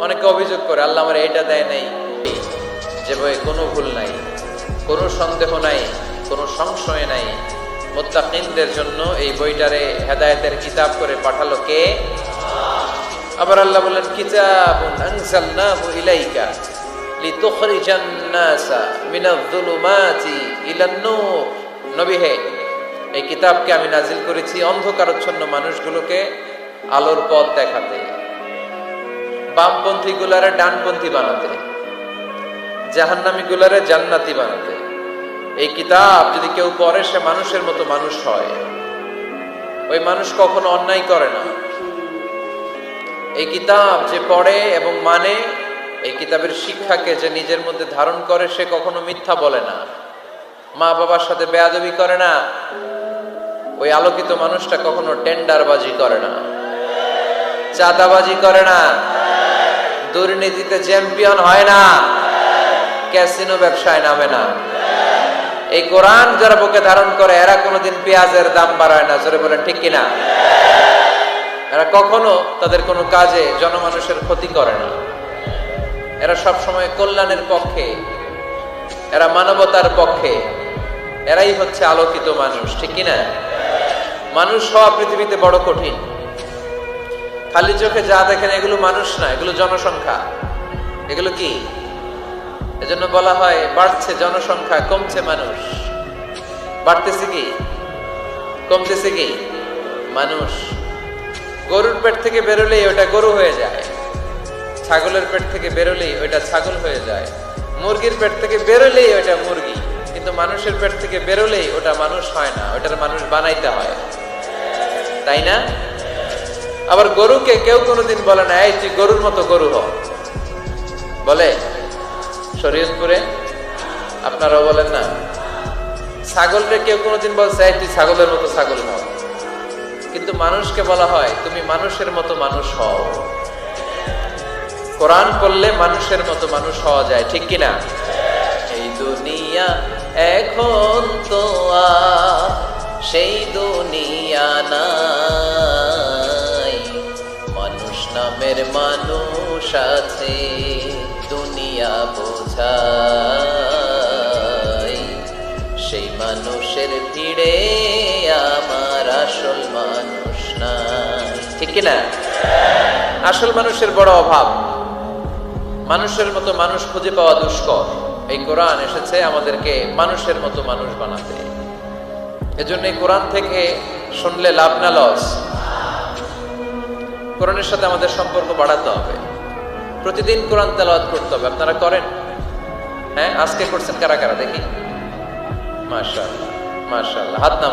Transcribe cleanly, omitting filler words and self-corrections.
অনেকে অভিযোগ করে আল্লাহ আমার এটা দেয় নাই, যে বই কোনো ভুল নাই, কোনো সন্দেহ নাই, কোনো সংশয় নাই। মুত্তাকিনদের জন্য এই বইটারে হেদায়েতের কিতাব করে পাঠালো কে? আবার আল্লাহ বলেন কিতাবুন আনজালনাহু ইলাইকা লিতুখরিজান নাসা মিনাজ-যুলুমাতি ইলান-নূর। নবী হে, এই কিতাবকে আমি নাজিল করেছি অন্ধকারাচ্ছন্ন মানুষগুলোকে আলোর পথ দেখাতে, বামপন্থী গুলারে ডানপন্থী বানাতে, জাহান্নামী গুলারে জান্নাতি বানাতে। এই কিতাব যদি কেউ পড়ে সে মানুষের মতো মানুষ হয়। ওই মানুষ কখনো অন্যায় করে না। এই কিতাব যে পড়ে এবং মানে, এই কিতাবের শিক্ষাকে যে নিজের মধ্যে ধারণ করে, সে কখনো মিথ্যা বলে না, মা বাবার সাথে বেয়াদবি করে না। ওই আলোকিত মানুষটা কখনো টেন্ডারবাজি করে না, চাঁদাবাজি করে না, দুর্নীতিতে চ্যাম্পিয়ন হয় না, ক্যাসিনো ব্যবসায় নামে না। এই কোরআন যারা বুকে ধারণ করে এরা কোনোদিন পেঁয়াজের দাম বাড়ায় না। জোরে বলেন ঠিক কিনা? এরা কখনো তাদের কোনো কাজে জনমানুষের ক্ষতি করে না। এরা সব সময় কল্যাণের পক্ষে, এরা মানবতার পক্ষে। এরাই হচ্ছে আলোকিত মানুষ, ঠিক কিনা? মানুষ হওয়া পৃথিবীতে বড় কঠিন। খালি চোখে যা দেখেন এগুলো মানুষ না, এগুলো জনসংখ্যা। এগুলো কি? এজন্য বলা হয় বাড়ছে জনসংখ্যা, কমছে মানুষ। বাড়তেছে কি, কমতেছে কি? মানুষ। গরুর পেট থেকে বেরোলেই ওটা গরু হয়ে যায়, ছাগলের পেট থেকে বেরোলেই ওইটা ছাগল হয়ে যায়, মুরগির পেট থেকে বেরোলেই ওইটা মুরগি। কিন্তু মানুষের পেট থেকে বেরোলেই ওটা মানুষ হয় না, ওটার মানুষ বানাইতে হয়, তাই না? আবার গরুকে কেউ কোনোদিন বলে না এই তুই গরুর মতো গরু হ, বলে? শরীয়তপুরে আপনারাও বলেন না? ছাগলকে কেউ কোনোদিন বলছে এই তুই ছাগলের মতো ছাগল হও। কিন্তু মানুষকে বলা হয় তুমি মানুষের মতো মানুষ হও। কোরআন পড়লে মানুষের মতো মানুষ হওয়া যায়, ঠিক কিনা? এই দুনিয়া এখন তো আর সেই দুনিয়া নাই, মানুষ নামের মানুষ আছে দুনিয়া বোঝাই। সেই মানুষের ভিড়ে আমার আসল মানুষ নাই, ঠিক কিনা? আসল মানুষের বড় অভাব। মানুষের মতো মানুষ খুঁজে পাওয়া দুষ্কর। এই কোরআন এসেছে আমাদেরকে মানুষের মতো মানুষ বানাতে। এজন্য এই কোরআন থেকে শুনলে লাভ না লস? কোরআনের সাথে আমাদের সম্পর্ক বাড়াতে হবে। প্রতিদিন কোরআন তেলাওয়াত করতে হবে। আপনারা করেন? হ্যাঁ, আজকে করছেন কারা কারা দেখি? মাশাআল্লাহ, মাশাআল্লাহ, হাত নামান।